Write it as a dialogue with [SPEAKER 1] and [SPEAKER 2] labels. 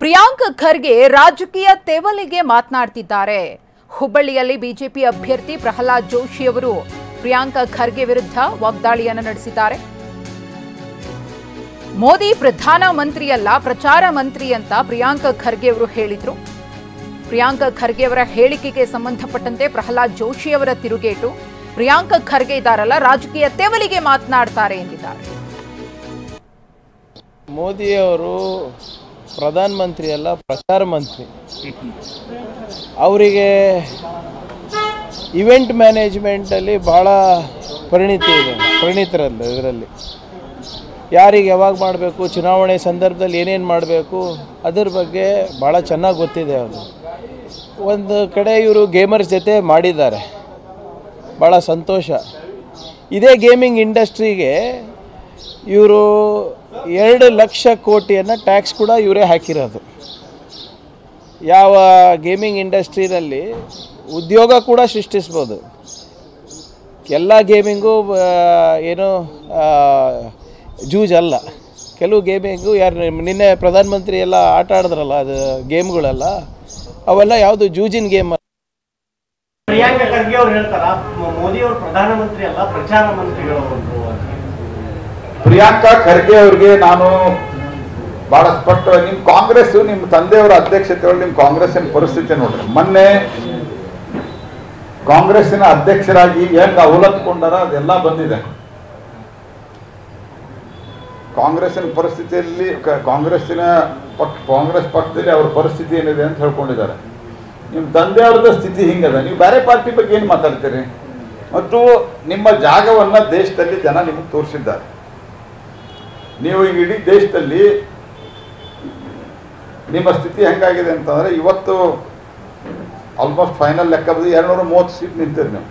[SPEAKER 1] ಪ್ರಿಯಾಂಕ್ ಖರ್ಗೆ ರಾಜಕೀಯ ತೆವಲಿಗೆ ಮಾತನಾಡ್ತಿದ್ದಾರೆ. ಹುಬ್ಬಳ್ಳಿಯಲ್ಲಿ ಬಿಜೆಪಿ ಅಭ್ಯರ್ಥಿ ಪ್ರಹ್ಲಾದ್ ಜೋಶಿ ಅವರು ಪ್ರಿಯಾಂಕ್ ಖರ್ಗೆ ವಿರುದ್ಧ ವಾಗ್ದಾಳಿಯನ್ನು ನಡೆಸಿದ್ದಾರೆ. ಮೋದಿ ಪ್ರಧಾನಮಂತ್ರಿಯಲ್ಲ, ಪ್ರಚಾರ ಮಂತ್ರಿ ಅಂತ ಪ್ರಿಯಾಂಕ್ ಖರ್ಗೆ ಅವರು ಹೇಳಿದ್ರು. ಪ್ರಿಯಾಂಕ್ ಖರ್ಗೆ ಅವರ ಹೇಳಿಕೆಗೆ ಸಂಬಂಧಪಟ್ಟಂತೆ ಪ್ರಹ್ಲಾದ್ ಜೋಶಿ ಅವರ ತಿರುಗೇಟು. ಪ್ರಿಯಾಂಕ್ ಖರ್ಗೆ ಇದ್ದಾರಲ್ಲ, ರಾಜಕೀಯ ತೆವಲಿಗೆ ಮಾತನಾಡ್ತಾರೆ ಎಂದಿದ್ದಾರೆ.
[SPEAKER 2] ಮೋದಿ ಅವರು ಪ್ರಧಾನಮಂತ್ರಿ ಅಲ್ಲ, ಪ್ರಚಾರ ಮಂತ್ರಿ. ಅವರಿಗೆ ಇವೆಂಟ್ ಮ್ಯಾನೇಜ್ಮೆಂಟಲ್ಲಿ ಭಾಳ ಪರಿಣಿತರಲ್ಲ. ಇದರಲ್ಲಿ ಯಾರಿಗೆ ಯಾವಾಗ ಮಾಡಬೇಕು, ಚುನಾವಣೆ ಸಂದರ್ಭದಲ್ಲಿ ಏನೇನು ಮಾಡಬೇಕು, ಅದರ ಬಗ್ಗೆ ಭಾಳ ಚೆನ್ನಾಗಿ ಗೊತ್ತಿದೆ. ಅವರು ಒಂದು ಕಡೆ ಇವರು ಗೇಮರ್ಸ್ ಜೊತೆ ಮಾಡಿದ್ದಾರೆ, ಭಾಳ ಸಂತೋಷ. ಇದೇ ಗೇಮಿಂಗ್ ಇಂಡಸ್ಟ್ರಿಗೆ ಇವರು 2 ಲಕ್ಷ ಕೋಟಿಯನ್ನು ಟ್ಯಾಕ್ಸ್ ಕೂಡ ಇವರೇ ಹಾಕಿರೋದು. ಯಾವ ಗೇಮಿಂಗ್ ಇಂಡಸ್ಟ್ರಿನಲ್ಲಿ ಉದ್ಯೋಗ ಕೂಡ ಸೃಷ್ಟಿಸ್ಬೋದು. ಎಲ್ಲ ಗೇಮಿಂಗು ಏನು ಜೂಜಲ್ಲ. ಕೆಲವು ಗೇಮಿಂಗು ನಿನ್ನೆ ಪ್ರಧಾನಮಂತ್ರಿ ಎಲ್ಲ ಆಟ ಆಡಿದ್ರಲ್ಲ, ಅದು ಗೇಮ್ಗಳೆಲ್ಲ ಅವೆಲ್ಲ ಯಾವುದು ಜೂಜಿನ ಗೇಮ್.
[SPEAKER 3] ಪ್ರಿಯಾಂಕ ಖರ್ಗೆ ಅವರು ಹೇಳ್ತಾರ ಮೋದಿ ಅವರು ಪ್ರಧಾನಮಂತ್ರಿ ಅಲ್ಲ, ಪ್ರಚಾರ ಮಂತ್ರಿಗಳು.
[SPEAKER 4] ಪ್ರಿಯಾಂಕಾ ಖರ್ಗೆ ಅವ್ರಿಗೆ ನಾನು ಬಹಳ ಸ್ಪಷ್ಟವಾಗಿ, ನಿಮ್ಮ ಕಾಂಗ್ರೆಸ್, ನಿಮ್ಮ ತಂದೆಯವರ ಅಧ್ಯಕ್ಷತೆಯೊಳಗೆ ನಿಮ್ಮ ಕಾಂಗ್ರೆಸ್ಸಿನ ಪರಿಸ್ಥಿತಿ ನೋಡ್ರಿ. ಮೊನ್ನೆ ಕಾಂಗ್ರೆಸ್ಸಿನ ಅಧ್ಯಕ್ಷರಾಗಿ ಹೆಂಗ್ ಅವಲತ್ಕೊಂಡಾರ ಅದೆಲ್ಲ ಬಂದಿದೆ. ಕಾಂಗ್ರೆಸ್ಸಿನ ಪರಿಸ್ಥಿತಿಯಲ್ಲಿ ಕಾಂಗ್ರೆಸ್ ಪಕ್ಷದಲ್ಲಿ ಅವ್ರ ಪರಿಸ್ಥಿತಿ ಏನಿದೆ ಅಂತ ಹೇಳ್ಕೊಂಡಿದ್ದಾರೆ. ನಿಮ್ಮ ತಂದೆಯವ್ರದ ಸ್ಥಿತಿ ಹಿಂಗದ, ನೀವು ಬೇರೆ ಪಾರ್ಟಿ ಬಗ್ಗೆ ಏನು ಮಾತಾಡ್ತೀರಿ? ಮತ್ತು ನಿಮ್ಮ ಜಾಗವನ್ನು ದೇಶದಲ್ಲಿ ಜನ ನಿಮಗೆ ತೋರಿಸಿದ್ದಾರೆ. ನೀವು ಈಗ ಇಡೀ ದೇಶದಲ್ಲಿ ನಿಮ್ಮ ಸ್ಥಿತಿ ಹೆಂಗಾಗಿದೆ ಅಂತಂದರೆ, ಇವತ್ತು ಆಲ್ಮೋಸ್ಟ್ ಫೈನಲ್ ಲೆಕ್ಕ 230 ಸೀಟ್ ನಿಂತಿರಿ ನೀವು.